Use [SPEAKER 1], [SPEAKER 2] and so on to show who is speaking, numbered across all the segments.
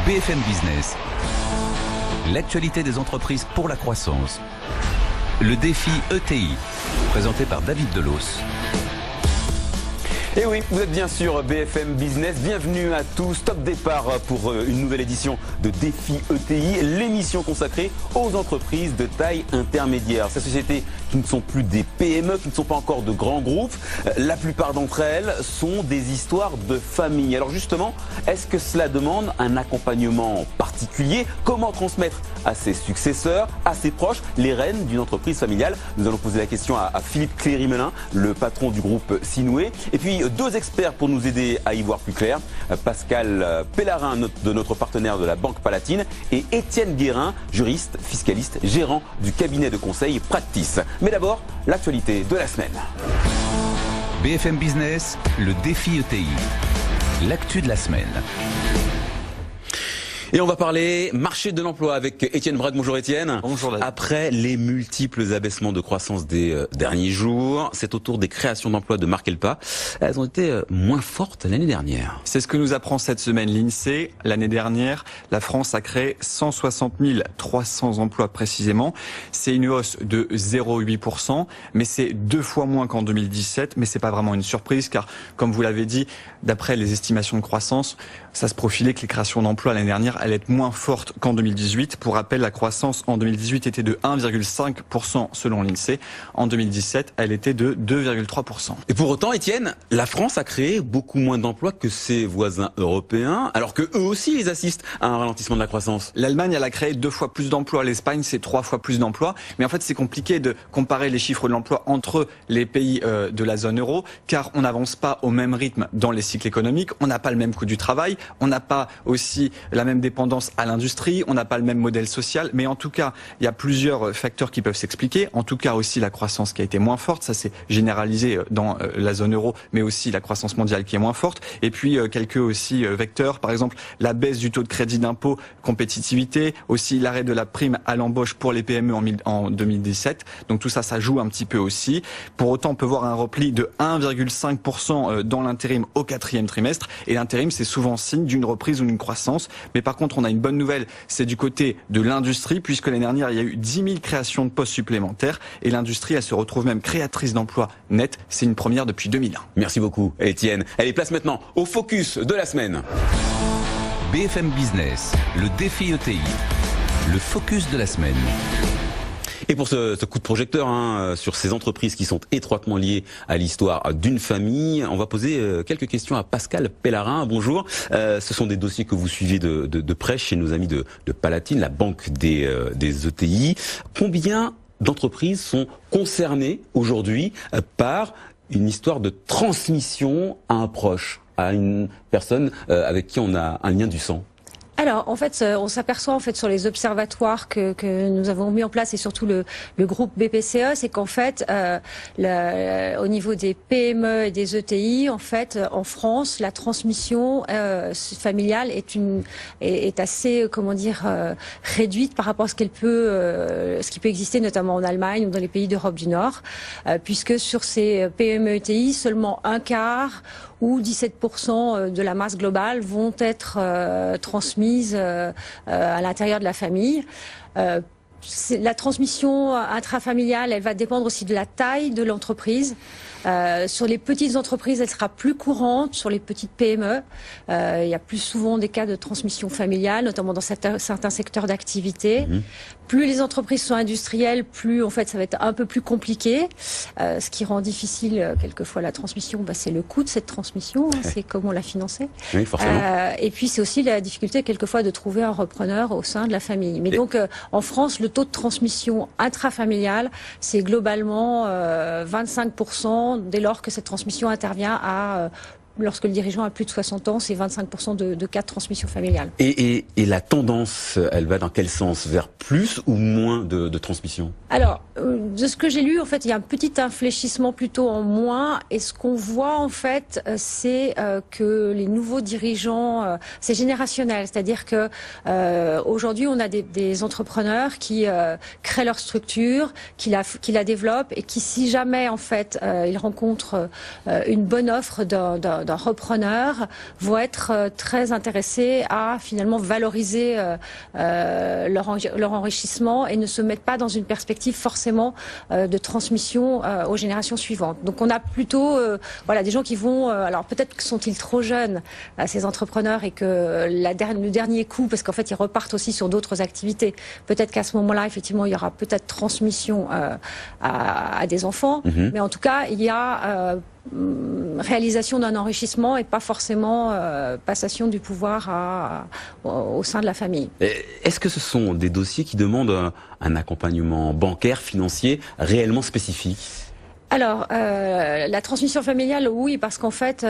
[SPEAKER 1] BFM Business. L'actualité des entreprises pour la croissance. Le défi ETI, présenté par David Delos.
[SPEAKER 2] Et oui, vous êtes bien sûr BFM Business. Bienvenue à tous. Top départ pour une nouvelle édition de Défi ETI, l'émission consacrée aux entreprises de taille intermédiaire. Ces sociétés qui ne sont plus des PME, qui ne sont pas encore de grands groupes. La plupart d'entre elles sont des histoires de famille. Alors justement, est-ce que cela demande un accompagnement particulier? Comment transmettre à ses successeurs, à ses proches, les rênes d'une entreprise familiale? Nous allons poser la question à Philippe Cléry-Melin, le patron du groupe Sinoué. Et puis deux experts pour nous aider à y voir plus clair. Pascal Pellarin, de notre partenaire de la Banque Palatine, et Étienne Guérin, juriste, fiscaliste, gérant du cabinet de conseil Practice. Mais d'abord, l'actualité de la semaine.
[SPEAKER 1] BFM Business, le défi ETI. L'actu de la semaine.
[SPEAKER 2] Et on va parler marché de l'emploi avec Étienne Braque. Bonjour Étienne.
[SPEAKER 3] Bonjour David.
[SPEAKER 2] Après les multiples abaissements de croissance des derniers jours, c'est au tour des créations d'emplois de marquer le pas. Elles ont été moins fortes l'année dernière.
[SPEAKER 3] C'est ce que nous apprend cette semaine l'INSEE. L'année dernière, la France a créé 160 300 emplois précisément. C'est une hausse de 0,8%, mais c'est 2 fois moins qu'en 2017. Mais c'est pas vraiment une surprise car, comme vous l'avez dit, d'après les estimations de croissance, ça se profilait que les créations d'emplois l'année dernière allaient être moins fortes qu'en 2018. Pour rappel, la croissance en 2018 était de 1,5% selon l'INSEE. En 2017, elle était de 2,3%.
[SPEAKER 2] Et pour autant, Étienne, la France a créé beaucoup moins d'emplois que ses voisins européens, alors que eux aussi ils assistent à un ralentissement de la croissance.
[SPEAKER 3] L'Allemagne, elle a créé 2 fois plus d'emplois. L'Espagne, c'est 3 fois plus d'emplois. Mais en fait, c'est compliqué de comparer les chiffres de l'emploi entre les pays de la zone euro, car on n'avance pas au même rythme dans les cycles économiques. On n'a pas le même coût du travail. On n'a pas aussi la même dépendance à l'industrie, on n'a pas le même modèle social, mais en tout cas, il y a plusieurs facteurs qui peuvent s'expliquer. En tout cas aussi la croissance qui a été moins forte, ça s'est généralisé dans la zone euro, mais aussi la croissance mondiale qui est moins forte. Et puis quelques aussi vecteurs, par exemple la baisse du taux de crédit d'impôt, compétitivité, aussi l'arrêt de la prime à l'embauche pour les PME en 2017. Donc tout ça, ça joue un petit peu aussi. Pour autant, on peut voir un repli de 1,5% dans l'intérim au 4e trimestre. Et l'intérim, c'est souvent signe d'une reprise ou d'une croissance. Mais par contre, on a une bonne nouvelle, c'est du côté de l'industrie, puisque l'année dernière, il y a eu 10 000 créations de postes supplémentaires. Et l'industrie, elle se retrouve même créatrice d'emplois nets. C'est une première depuis 2001.
[SPEAKER 2] Merci beaucoup, Étienne. Allez, place maintenant au focus de la semaine.
[SPEAKER 1] BFM Business, le défi ETI. Le focus de la semaine.
[SPEAKER 2] Et pour ce coup de projecteur sur ces entreprises qui sont étroitement liées à l'histoire d'une famille, on va poser quelques questions à Pascal Pellarin. Bonjour. Ce sont des dossiers que vous suivez de près chez nos amis de Palatine, la banque des ETI. Combien d'entreprises sont concernées aujourd'hui par une histoire de transmission à un proche, à une personne avec qui on a un lien du sang?
[SPEAKER 4] Alors, en fait, on s'aperçoit en fait sur les observatoires que nous avons mis en place et surtout le groupe BPCE, c'est qu'en fait, au niveau des PME et des ETI, en fait, en France, la transmission familiale est assez, réduite par rapport à ce qui peut exister notamment en Allemagne ou dans les pays d'Europe du Nord, puisque sur ces PME ETI, seulement un quart ou 17% de la masse globale vont être transmises à l'intérieur de la famille. La transmission intrafamiliale, elle va dépendre aussi de la taille de l'entreprise. Sur les petites entreprises, elle sera plus courante. Sur les petites PME, il y a plus souvent des cas de transmission familiale, notamment dans certains secteurs d'activité. Plus les entreprises sont industrielles, plus en fait ça va être un peu plus compliqué. Ce qui rend difficile quelquefois la transmission, c'est le coût de cette transmission, c'est comment la financer.
[SPEAKER 2] Oui, forcément.
[SPEAKER 4] Et puis c'est aussi la difficulté quelquefois de trouver un repreneur au sein de la famille. Mais donc en France, le taux de transmission intrafamiliale, c'est globalement 25% dès lors que cette transmission intervient lorsque le dirigeant a plus de 60 ans, c'est 25% de cas de transmission familiale.
[SPEAKER 2] Et la tendance, elle va dans quel sens? Vers plus ou moins de transmission?
[SPEAKER 4] Alors, de ce que j'ai lu, en fait, il y a un petit infléchissement plutôt en moins. Et ce qu'on voit, en fait, c'est que les nouveaux dirigeants, c'est générationnel. C'est-à-dire que aujourd'hui, on a des entrepreneurs qui créent leur structure, qui la développent et qui, si jamais, en fait, ils rencontrent une bonne offre d'un d'un repreneur vont être très intéressés à finalement valoriser leur enrichissement et ne se mettent pas dans une perspective forcément de transmission aux générations suivantes. Donc on a plutôt des gens qui vont, alors peut-être que sont-ils trop jeunes, ces entrepreneurs, et que le dernier coup, parce qu'en fait ils repartent aussi sur d'autres activités, peut-être qu'à ce moment-là effectivement il y aura peut-être transmission à des enfants, mais en tout cas il y a réalisation d'un enrichissement et pas forcément passation du pouvoir au sein de la famille.
[SPEAKER 2] Est-ce que ce sont des dossiers qui demandent un accompagnement bancaire, financier réellement spécifique ?
[SPEAKER 4] Alors, la transmission familiale, oui, parce qu'en fait,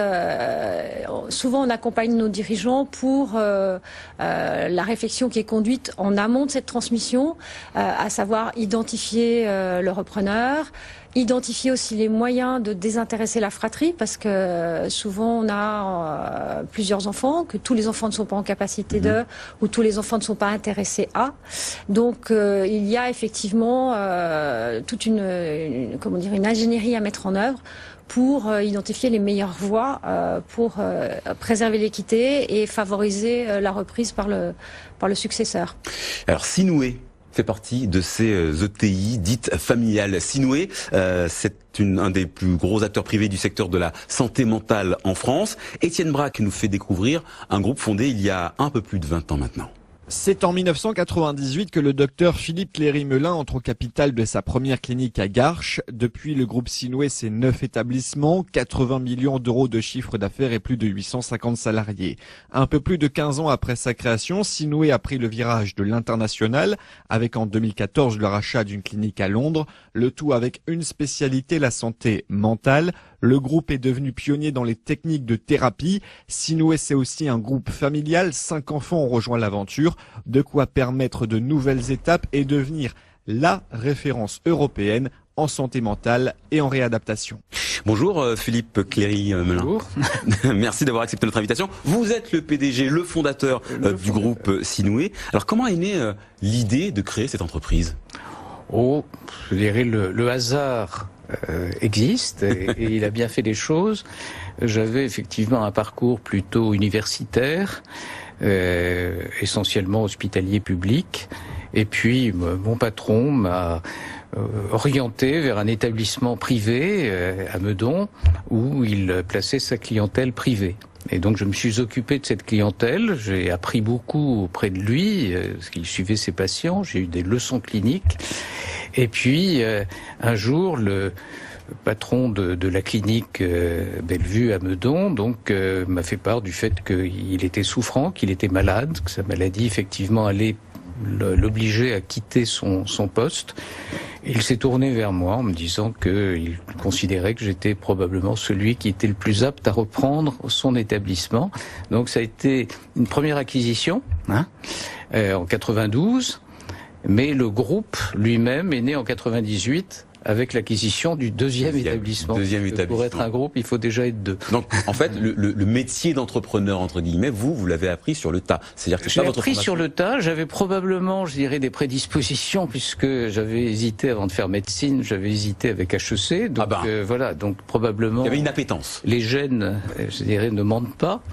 [SPEAKER 4] souvent on accompagne nos dirigeants pour la réflexion qui est conduite en amont de cette transmission, à savoir identifier le repreneur, identifier aussi les moyens de désintéresser la fratrie, parce que souvent on a plusieurs enfants, que tous les enfants ne sont pas en capacité de, ou tous les enfants ne sont pas intéressés à. Donc il y a effectivement toute une ingénierie à mettre en œuvre pour identifier les meilleures voies pour préserver l'équité et favoriser la reprise par le successeur.
[SPEAKER 2] Alors Sinoué fait partie de ces ETI dites familiales. Sinoué, c'est un des plus gros acteurs privés du secteur de la santé mentale en France. Étienne Braque nous fait découvrir un groupe fondé il y a un peu plus de 20 ans maintenant.
[SPEAKER 5] C'est en 1998 que le docteur Philippe Cléry-Melin entre au capital de sa première clinique à Garches. Depuis, le groupe Sinoué, c'est 9 établissements, 80 millions d'euros de chiffre d'affaires et plus de 850 salariés. Un peu plus de 15 ans après sa création, Sinoué a pris le virage de l'international, avec en 2014 le rachat d'une clinique à Londres, le tout avec une spécialité, la santé mentale. Le groupe est devenu pionnier dans les techniques de thérapie. Sinoué, c'est aussi un groupe familial. 5 enfants ont rejoint l'aventure. De quoi permettre de nouvelles étapes et devenir la référence européenne en santé mentale et en réadaptation.
[SPEAKER 2] Bonjour Philippe Cléry-Melin.
[SPEAKER 6] Bonjour.
[SPEAKER 2] Merci d'avoir accepté notre invitation. Vous êtes le PDG, le fondateur du groupe Sinoué. Alors comment est née l'idée de créer cette entreprise ?
[SPEAKER 6] Je dirais le hasard existe et il a bien fait les choses. J'avais effectivement un parcours plutôt universitaire, essentiellement hospitalier public, et puis mon patron m'a orienté vers un établissement privé à Meudon où il plaçait sa clientèle privée. Et donc je me suis occupé de cette clientèle, j'ai appris beaucoup auprès de lui, parce qu'il suivait ses patients, j'ai eu des leçons cliniques. Et puis un jour, le patron de la clinique Bellevue à Meudon m'a fait part du fait qu'il était souffrant, qu'il était malade, que sa maladie effectivement allait l'obliger à quitter son poste. Il s'est tourné vers moi en me disant qu'il considérait que j'étais probablement celui qui était le plus apte à reprendre son établissement. Donc ça a été une première acquisition en 92, mais le groupe lui-même est né en 98 avec l'acquisition du deuxième établissement. Pour être un groupe, il faut déjà être deux.
[SPEAKER 2] Donc, en fait, le métier d'entrepreneur, entre guillemets, vous l'avez appris sur le tas. C'est-à-dire que
[SPEAKER 6] j'ai appris sur le tas. J'avais probablement, je dirais, des prédispositions puisque j'avais hésité avant de faire médecine. J'avais hésité avec HEC. Donc, voilà. Donc, probablement.
[SPEAKER 2] Il y avait une appétence.
[SPEAKER 6] Les gènes, je dirais, ne mentent pas.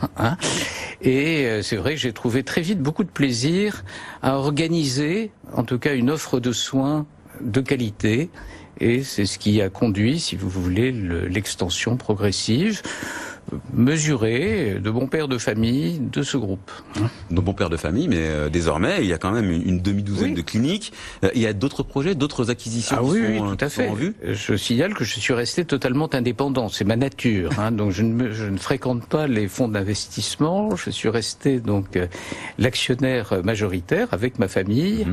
[SPEAKER 6] Et c'est vrai que j'ai trouvé très vite beaucoup de plaisir à organiser, en tout cas, une offre de soins de qualité. Et c'est ce qui a conduit, si vous voulez, l'extension progressive, mesurée, de bon père de famille de ce groupe.
[SPEAKER 2] De bon père de famille, mais désormais, il y a quand même une demi-douzaine de cliniques. Il y a d'autres projets, d'autres acquisitions qui sont,
[SPEAKER 6] tout à fait.
[SPEAKER 2] En vue.
[SPEAKER 6] Je signale que je suis resté totalement indépendant, c'est ma nature. Donc je ne fréquente pas les fonds d'investissement, je suis resté donc l'actionnaire majoritaire avec ma famille.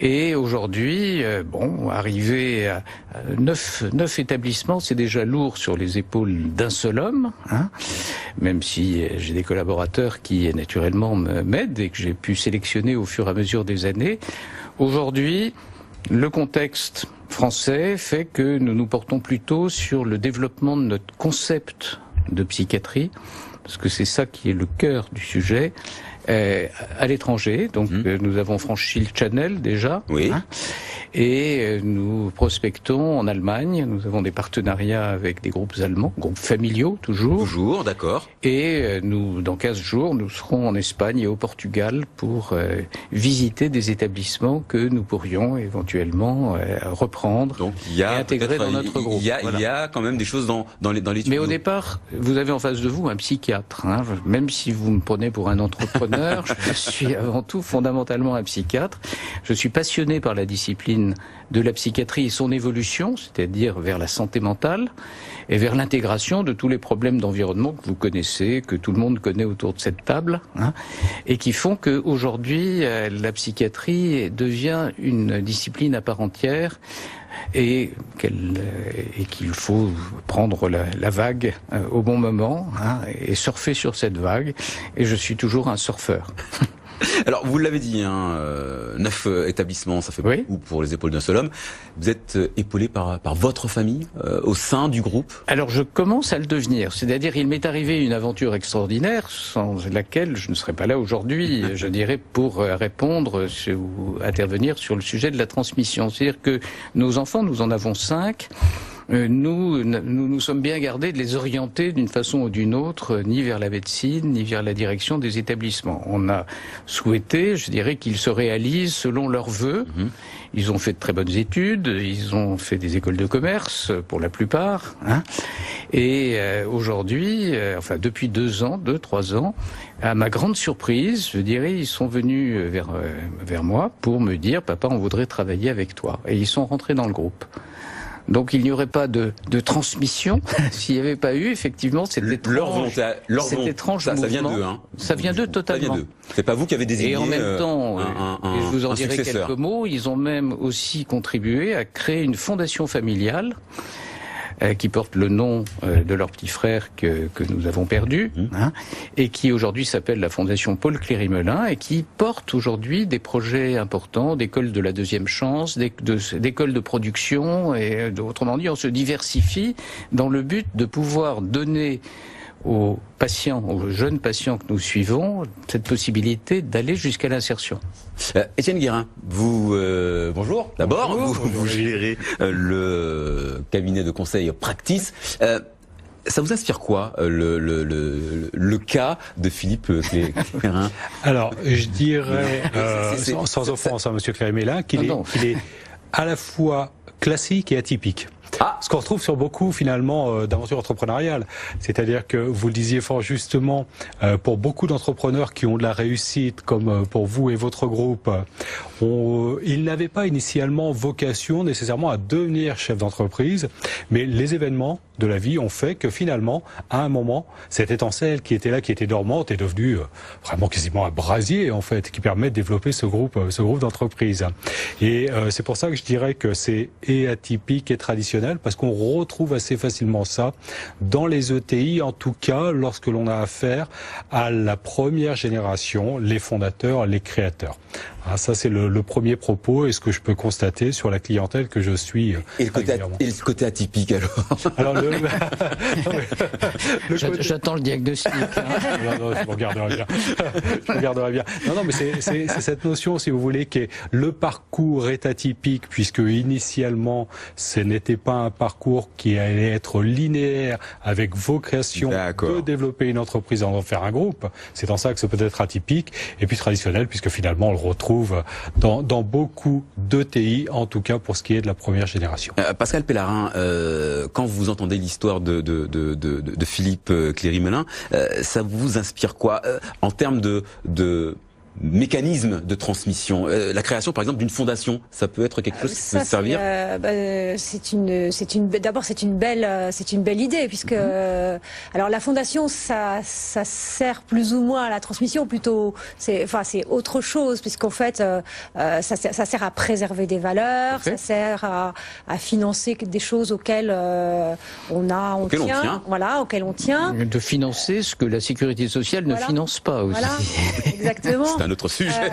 [SPEAKER 6] Et aujourd'hui, arrivé à 9 établissements, c'est déjà lourd sur les épaules d'un seul homme. Même si j'ai des collaborateurs qui naturellement m'aident et que j'ai pu sélectionner au fur et à mesure des années. Aujourd'hui, le contexte français fait que nous nous portons plutôt sur le développement de notre concept de psychiatrie, parce que c'est ça qui est le cœur du sujet, à l'étranger. Donc nous avons franchi le channel déjà.
[SPEAKER 2] Oui.
[SPEAKER 6] Et nous prospectons en Allemagne. Nous avons des partenariats avec des groupes allemands, groupes familiaux toujours.
[SPEAKER 2] Toujours, d'accord.
[SPEAKER 6] Et nous, dans 15 jours, nous serons en Espagne et au Portugal pour visiter des établissements que nous pourrions éventuellement reprendre.
[SPEAKER 2] Donc il y a
[SPEAKER 6] et intégrer dans notre groupe.
[SPEAKER 2] Il y a quand même des choses dans les tuyaux.
[SPEAKER 6] Mais au départ, vous avez en face de vous un psychiatre. Hein. Même si vous me prenez pour un entrepreneur, je suis avant tout fondamentalement un psychiatre. Je suis passionné par la discipline de la psychiatrie et son évolution, c'est-à-dire vers la santé mentale et vers l'intégration de tous les problèmes d'environnement que vous connaissez, que tout le monde connaît autour de cette table, hein, et qui font qu'aujourd'hui, la psychiatrie devient une discipline à part entière et qu'il faut prendre la vague au bon moment, hein, et surfer sur cette vague. Et je suis toujours un surfeur.
[SPEAKER 2] Alors, vous l'avez dit, 9 établissements, ça fait beaucoup pour les épaules d'un seul homme. Vous êtes épaulé par votre famille au sein du groupe?
[SPEAKER 6] Alors, je commence à le devenir. C'est-à-dire, il m'est arrivé une aventure extraordinaire sans laquelle je ne serais pas là aujourd'hui, je dirais, pour répondre ou intervenir sur le sujet de la transmission. C'est-à-dire que nos enfants, nous en avons 5. Nous sommes bien gardés de les orienter d'une façon ou d'une autre, ni vers la médecine, ni vers la direction des établissements. On a souhaité, je dirais, qu'ils se réalisent selon leurs vœux. Ils ont fait de très bonnes études, ils ont fait des écoles de commerce, pour la plupart, hein. Et aujourd'hui, enfin depuis 2-3 ans, à ma grande surprise, je dirais, ils sont venus vers moi pour me dire « Papa, on voudrait travailler avec toi ». Et ils sont rentrés dans le groupe. Donc il n'y aurait pas de transmission s'il n'y avait pas eu effectivement cette étrange,
[SPEAKER 2] ça vient d'eux, hein.
[SPEAKER 6] Ça vient d'eux totalement.
[SPEAKER 2] C'est pas vous qui avez désigné.
[SPEAKER 6] Et en même temps, et je vous en dirai quelques mots, ils ont même aussi contribué à créer une fondation familiale qui porte le nom de leur petit frère que nous avons perdu, hein, et qui aujourd'hui s'appelle la Fondation Paul Cléry-Melin, et qui porte aujourd'hui des projets importants, d'écoles de la deuxième chance, d'écoles de production, et autrement dit, on se diversifie dans le but de pouvoir donner aux patients, aux jeunes patients que nous suivons, cette possibilité d'aller jusqu'à l'insertion.
[SPEAKER 2] Étienne Guérin, vous bonjour. D'abord, vous gérez le cabinet de conseil Practice. Ça vous inspire quoi, le cas de Philippe Cléry-Melin?
[SPEAKER 7] Alors, je dirais, sans offense à Monsieur Cléry-Melin, qu'il est à la fois classique et atypique. Ce qu'on retrouve sur beaucoup finalement d'aventures entrepreneuriales, c'est-à-dire que vous le disiez fort justement, pour beaucoup d'entrepreneurs qui ont de la réussite, comme pour vous et votre groupe, ils n'avaient pas initialement vocation nécessairement à devenir chef d'entreprise, mais les événements de la vie ont fait que finalement, à un moment, cette étincelle qui était là, qui était dormante, est devenue vraiment quasiment un brasier en fait, qui permet de développer ce groupe d'entreprises. Et c'est pour ça que je dirais que c'est et atypique et traditionnel, parce qu'on retrouve assez facilement ça dans les ETI, en tout cas lorsque l'on a affaire à la première génération, les fondateurs, les créateurs. Ça c'est le premier propos et ce que je peux constater sur la clientèle que je suis.
[SPEAKER 2] Et le côté atypique alors
[SPEAKER 6] J'attends le diagnostic.
[SPEAKER 7] Non, je me regarderai bien. Non, mais c'est cette notion, si vous voulez, qui est le parcours est atypique, puisque initialement, ce n'était pas un parcours qui allait être linéaire avec vocation de développer une entreprise et d'en faire un groupe. C'est en ça que ça peut être atypique, et puis traditionnel, puisque finalement, on le retrouve dans beaucoup d'ETI, en tout cas pour ce qui est de la première génération.
[SPEAKER 2] Pascal Pellarin, quand vous entendez l'histoire de Philippe Cléry-Melin, ça vous inspire quoi en termes de mécanisme de transmission? La création, par exemple, d'une fondation, ça peut être quelque chose qui peut servir.
[SPEAKER 4] D'abord, c'est une belle idée, puisque alors la fondation, ça sert plus ou moins à la transmission, plutôt. C'est autre chose, puisqu'en fait, ça sert à préserver des valeurs, ça sert à financer des choses auxquelles on tient, voilà, auxquelles on tient.
[SPEAKER 6] De financer ce que la sécurité sociale ne finance pas aussi.
[SPEAKER 4] Voilà, exactement.
[SPEAKER 2] un autre sujet.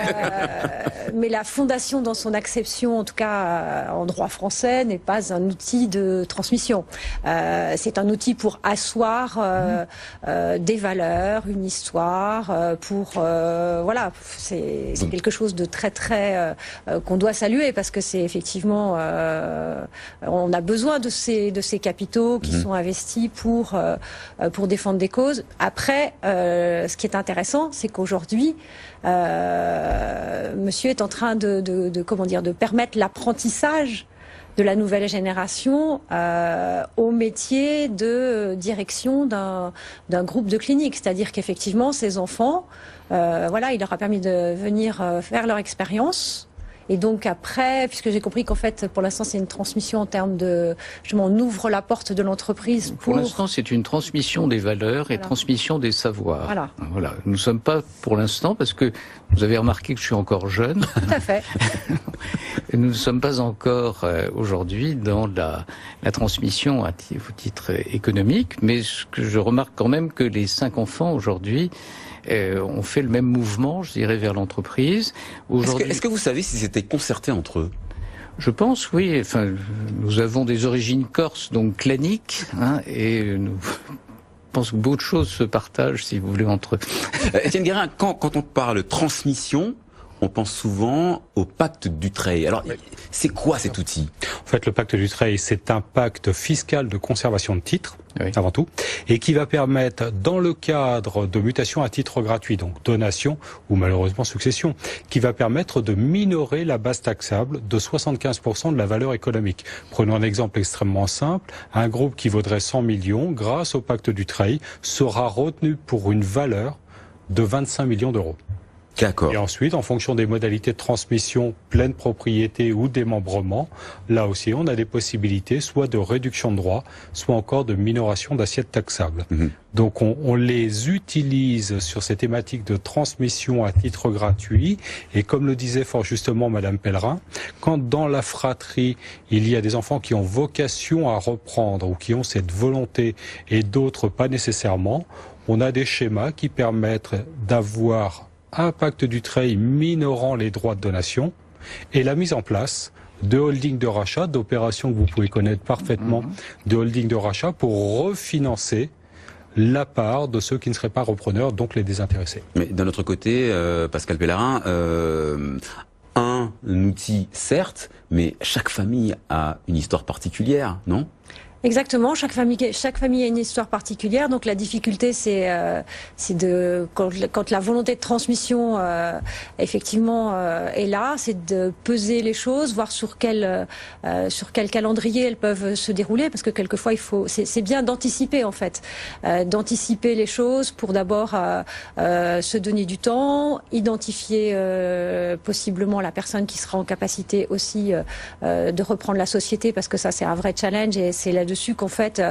[SPEAKER 4] Mais la fondation dans son acception, en tout cas en droit français, n'est pas un outil de transmission. C'est un outil pour asseoir des valeurs, une histoire, voilà, c'est quelque chose de très qu'on doit saluer parce que c'est effectivement, on a besoin de ces capitaux qui sont investis pour défendre des causes. Après, ce qui est intéressant, c'est qu'aujourd'hui, monsieur est en train de permettre l'apprentissage de la nouvelle génération au métier de direction d'un groupe de clinique. C'est-à-dire qu'effectivement, ces enfants, voilà, il leur a permis de venir faire leur expérience. Et donc après, puisque j'ai compris qu'en fait, pour l'instant, c'est une transmission en termes de... Justement, on ouvre la porte de l'entreprise
[SPEAKER 6] pour l'instant, c'est une transmission des valeurs et transmission des savoirs. Voilà. Nous ne sommes pas, pour l'instant, parce que vous avez remarqué que je suis encore jeune.
[SPEAKER 4] Tout à fait.
[SPEAKER 6] Nous ne sommes pas encore aujourd'hui dans la transmission au titre économique, mais je remarque quand même que les 5 enfants aujourd'hui ont fait le même mouvement, je dirais, vers l'entreprise.
[SPEAKER 2] Est-ce que vous savez si c'était concerté entre eux ?
[SPEAKER 6] Je pense, oui. Enfin, nous avons des origines corses, donc claniques, et nous... Je pense que beaucoup de choses se partagent, si vous voulez, entre eux.
[SPEAKER 2] Étienne Guérin, quand on parle transmission, on pense souvent au pacte Dutreil. Alors, c'est quoi cet outil ?
[SPEAKER 7] En fait, le pacte Dutreil, c'est un pacte fiscal de conservation de titres, avant tout, et qui va permettre, dans le cadre de mutation à titre gratuit, donc donation ou malheureusement succession, qui va permettre de minorer la base taxable de 75% de la valeur économique. Prenons un exemple extrêmement simple. Un groupe qui vaudrait 100 millions, grâce au pacte Dutreil, sera retenu pour une valeur de 25 millions d'euros.
[SPEAKER 2] D'accord.
[SPEAKER 7] Et ensuite, en fonction des modalités de transmission, pleine propriété ou démembrement, là aussi, on a des possibilités soit de réduction de droits, soit encore de minoration d'assiette taxable. Donc, on les utilise sur ces thématiques de transmission à titre gratuit. Et comme le disait fort justement Madame Pellerin, quand dans la fratrie, il y a des enfants qui ont vocation à reprendre ou qui ont cette volonté et d'autres pas nécessairement, on a des schémas qui permettent d'avoir un pacte Dutreil minorant les droits de donation et la mise en place de holdings de rachat, d'opérations que vous pouvez connaître parfaitement, de holdings de rachat pour refinancer la part de ceux qui ne seraient pas repreneurs, donc les désintéressés.
[SPEAKER 2] Mais d'un autre côté, Pascal Pellerin, un outil certes, mais chaque famille a une histoire particulière, non ?
[SPEAKER 4] Exactement, chaque famille a une histoire particulière. Donc la difficulté, c'est quand la volonté de transmission effectivement est là, c'est de peser les choses, voir sur quel calendrier elles peuvent se dérouler, parce que quelquefois c'est bien d'anticiper en fait, d'anticiper les choses pour d'abord se donner du temps, identifier possiblement la personne qui sera en capacité aussi de reprendre la société, parce que ça c'est un vrai challenge et c'est là-dessus qu'en fait,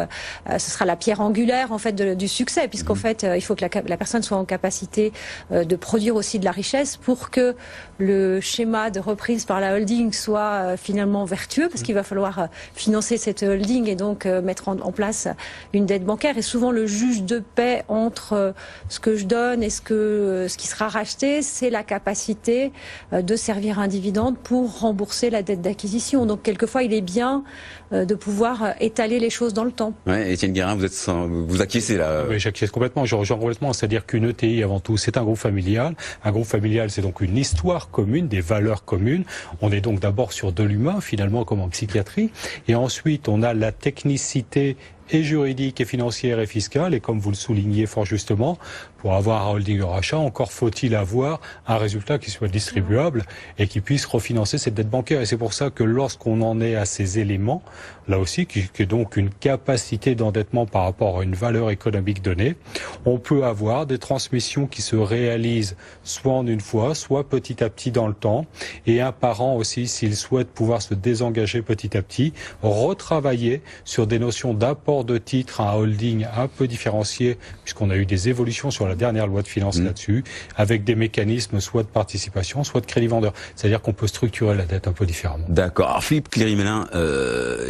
[SPEAKER 4] ce sera la pierre angulaire en fait du succès, puisqu'en fait, il faut que la personne soit en capacité de produire aussi de la richesse pour que le schéma de reprise par la holding soit finalement vertueux, parce qu'il va falloir financer cette holding et donc mettre en place une dette bancaire. Et souvent, le juge de paix entre ce que je donne et ce qui sera racheté, c'est la capacité de servir un dividende pour rembourser la dette d'acquisition. Donc, quelquefois, il est bien de pouvoir étaler les choses dans le temps.
[SPEAKER 2] Ouais, Étienne Guérin, vous acquiescez là.
[SPEAKER 7] Oui, j'acquiesce complètement, je rejoins complètement, c'est-à-dire qu'une ETI avant tout, c'est un groupe familial. Un groupe familial, c'est donc une histoire commune, des valeurs communes. On est donc d'abord sur de l'humain, finalement, comme en psychiatrie. Et ensuite, on a la technicité et juridique et financière et fiscale, et comme vous le soulignez fort justement, pour avoir un holding de rachat, encore faut-il avoir un résultat qui soit distribuable et qui puisse refinancer cette dette bancaire. Et c'est pour ça que lorsqu'on en est à ces éléments, là aussi, qui est donc une capacité d'endettement par rapport à une valeur économique donnée, on peut avoir des transmissions qui se réalisent soit en une fois, soit petit à petit dans le temps, et un parent aussi, s'il souhaite pouvoir se désengager petit à petit, retravailler sur des notions d'apport rapport de titre à un holding un peu différencié, puisqu'on a eu des évolutions sur la dernière loi de finances là-dessus, avec des mécanismes soit de participation, soit de crédit vendeur. C'est-à-dire qu'on peut structurer la dette un peu différemment.
[SPEAKER 2] D'accord. Alors Philippe Cléry-Mélin,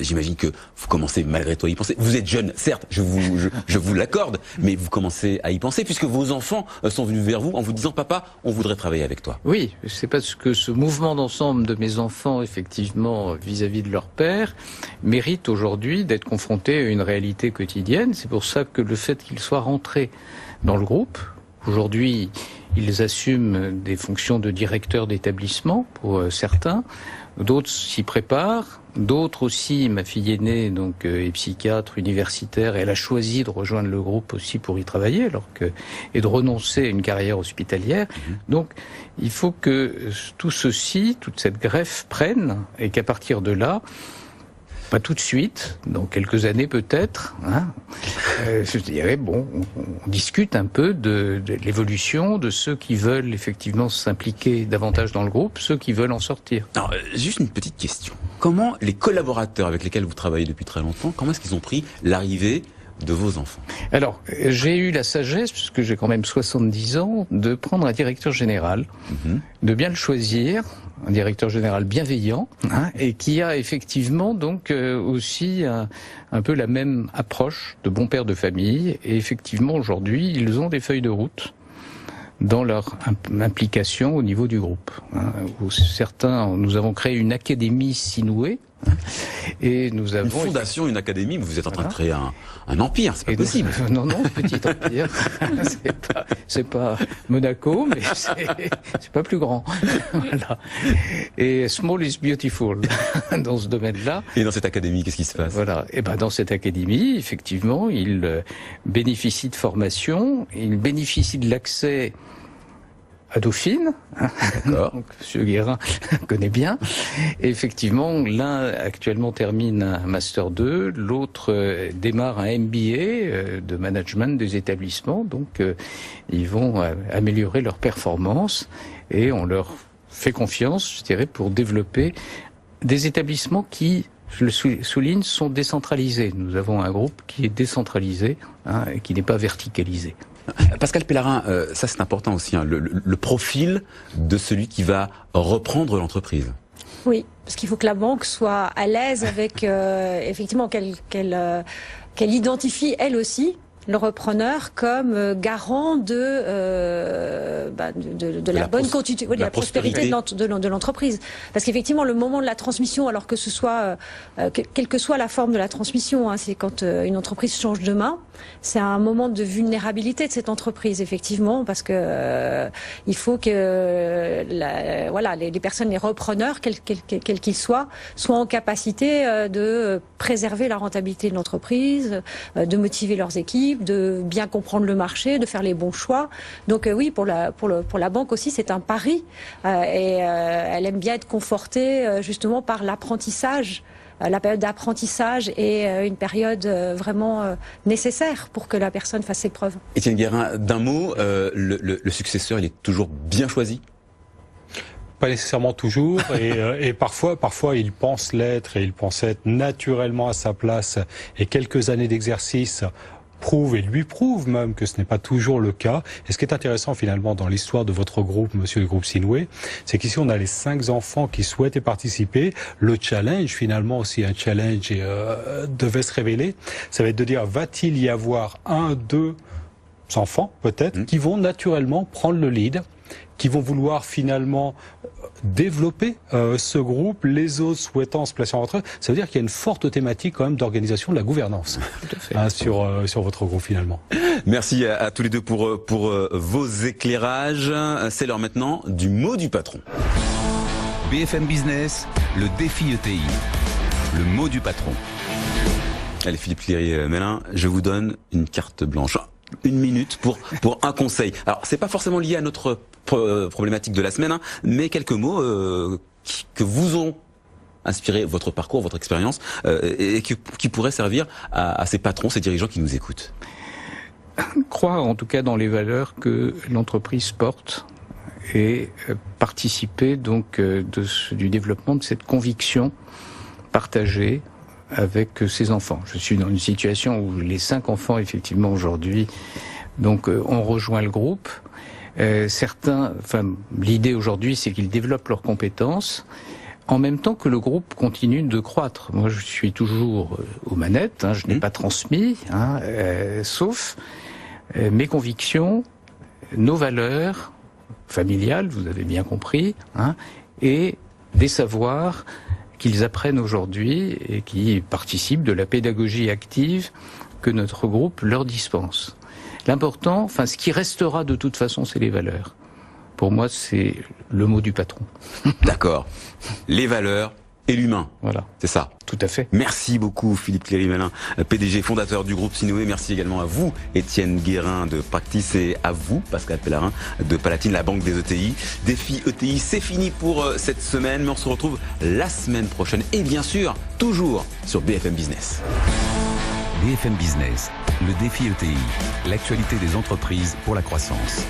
[SPEAKER 2] j'imagine que vous commencez malgré tout à y penser. Vous êtes jeune, certes, je vous l'accorde, mais vous commencez à y penser puisque vos enfants sont venus vers vous en vous disant « Papa, on voudrait travailler avec toi ».
[SPEAKER 6] Oui, c'est parce que ce mouvement d'ensemble de mes enfants, effectivement, vis-à-vis de leur père, mérite aujourd'hui d'être confronté à une réalité quotidienne. C'est pour ça que le fait qu'ils soient rentrés dans le groupe, aujourd'hui, ils assument des fonctions de directeur d'établissement pour certains, d'autres s'y préparent, d'autres aussi, ma fille aînée donc est psychiatre universitaire, elle a choisi de rejoindre le groupe aussi pour y travailler et de renoncer à une carrière hospitalière. Donc il faut que tout ceci, toute cette greffe prenne et qu'à partir de là, pas tout de suite, dans quelques années peut-être, je dirais, bon, on discute un peu de l'évolution de ceux qui veulent effectivement s'impliquer davantage dans le groupe, ceux qui veulent en sortir.
[SPEAKER 2] Alors, juste une petite question. Comment les collaborateurs avec lesquels vous travaillez depuis très longtemps, comment est-ce qu'ils ont pris l'arrivée de vos enfants?
[SPEAKER 6] Alors, j'ai eu la sagesse, puisque j'ai quand même 70 ans, de prendre un directeur général, de bien le choisir, un directeur général bienveillant, et qui a effectivement donc aussi un peu la même approche de bon père de famille. Et effectivement, aujourd'hui, ils ont des feuilles de route dans leur implication au niveau du groupe. Où certains, nous avons créé une académie Sinoué, et nous avons
[SPEAKER 2] une fondation, une académie, mais vous êtes en train de créer un empire, c'est pas possible.
[SPEAKER 6] Non, petit empire. c'est pas Monaco, mais c'est pas plus grand. Voilà. Et small is beautiful dans ce domaine-là.
[SPEAKER 2] Et dans cette académie, qu'est-ce qui se passe?
[SPEAKER 6] Voilà. Et dans cette académie, effectivement, ils bénéficient de formation, ils bénéficient de l'accès à Dauphine, donc Monsieur Guérin connaît bien. Et effectivement, l'un actuellement termine un Master 2, l'autre démarre un MBA de management des établissements. Donc, ils vont améliorer leur performance et on leur fait confiance, je dirais, pour développer des établissements qui, je le souligne, sont décentralisés. Nous avons un groupe qui est décentralisé et qui n'est pas verticalisé.
[SPEAKER 2] Pascal Pellerin, ça c'est important aussi, le profil de celui qui va reprendre l'entreprise.
[SPEAKER 4] Oui, parce qu'il faut que la banque soit à l'aise avec, effectivement, qu'elle identifie elle aussi le repreneur comme garant de la bonne continuité, de la prospérité de l'entreprise. Parce qu'effectivement, le moment de la transmission, alors que ce soit, quelle que soit la forme de la transmission, c'est quand une entreprise change de main, c'est un moment de vulnérabilité de cette entreprise, effectivement, parce que il faut que les personnes, les repreneurs, quels qu'ils soient en capacité de préserver la rentabilité de l'entreprise, de motiver leurs équipes, de bien comprendre le marché, de faire les bons choix. Donc oui, pour la banque aussi, c'est un pari et elle aime bien être confortée justement par l'apprentissage. La période d'apprentissage est une période vraiment nécessaire pour que la personne fasse ses preuves.
[SPEAKER 2] Étienne Guérin, d'un mot, le successeur, il est toujours bien choisi?
[SPEAKER 7] Pas nécessairement toujours, et parfois il pense l'être et il pense être naturellement à sa place, et quelques années d'exercice lui prouve même que ce n'est pas toujours le cas. Et ce qui est intéressant finalement dans l'histoire de votre groupe, monsieur le groupe Sinoué, c'est qu'ici on a les 5 enfants qui souhaitaient participer. Le challenge, finalement aussi un challenge devait se révéler. Ça va être de dire, va-t-il y avoir 1, 2 enfants peut-être qui vont naturellement prendre le lead, qui vont vouloir finalement développer ce groupe, les autres souhaitant se placer en retrait. Ça veut dire qu'il y a une forte thématique quand même d'organisation de la gouvernance sur votre groupe finalement.
[SPEAKER 2] Merci à tous les deux pour vos éclairages. C'est l'heure maintenant du mot du patron.
[SPEAKER 1] BFM Business, le défi ETI, le mot du patron.
[SPEAKER 2] Allez Philippe Cléry-Mélin, je vous donne une carte blanche. 1 minute pour un conseil. Alors c'est pas forcément lié à notre problématique de la semaine, mais quelques mots que vous ont inspiré votre parcours, votre expérience, et qui pourraient servir à ces patrons, ces dirigeants qui nous écoutent.
[SPEAKER 6] Croire en tout cas dans les valeurs que l'entreprise porte et participer donc du développement de cette conviction partagée avec ses enfants. Je suis dans une situation où les 5 enfants, effectivement, aujourd'hui, donc, ont rejoint le groupe. L'idée aujourd'hui, c'est qu'ils développent leurs compétences en même temps que le groupe continue de croître. Moi, je suis toujours aux manettes, je n'ai pas transmis, sauf mes convictions, nos valeurs familiales, vous avez bien compris, et des savoirs qu'ils apprennent aujourd'hui et qui participent de la pédagogie active que notre groupe leur dispense. L'important, ce qui restera de toute façon, c'est les valeurs. Pour moi, c'est le mot du patron.
[SPEAKER 2] D'accord. Les valeurs et l'humain.
[SPEAKER 6] Voilà.
[SPEAKER 2] C'est ça.
[SPEAKER 6] Tout à fait.
[SPEAKER 2] Merci beaucoup Philippe Cléry-Mélin, PDG fondateur du groupe Sinoué. Merci également à vous Étienne Guérin de Practice et à vous Pascal Pellerin de Palatine, la banque des ETI. Défi ETI, c'est fini pour cette semaine, mais on se retrouve la semaine prochaine et bien sûr toujours sur BFM Business.
[SPEAKER 1] BFM Business, le défi ETI, l'actualité des entreprises pour la croissance.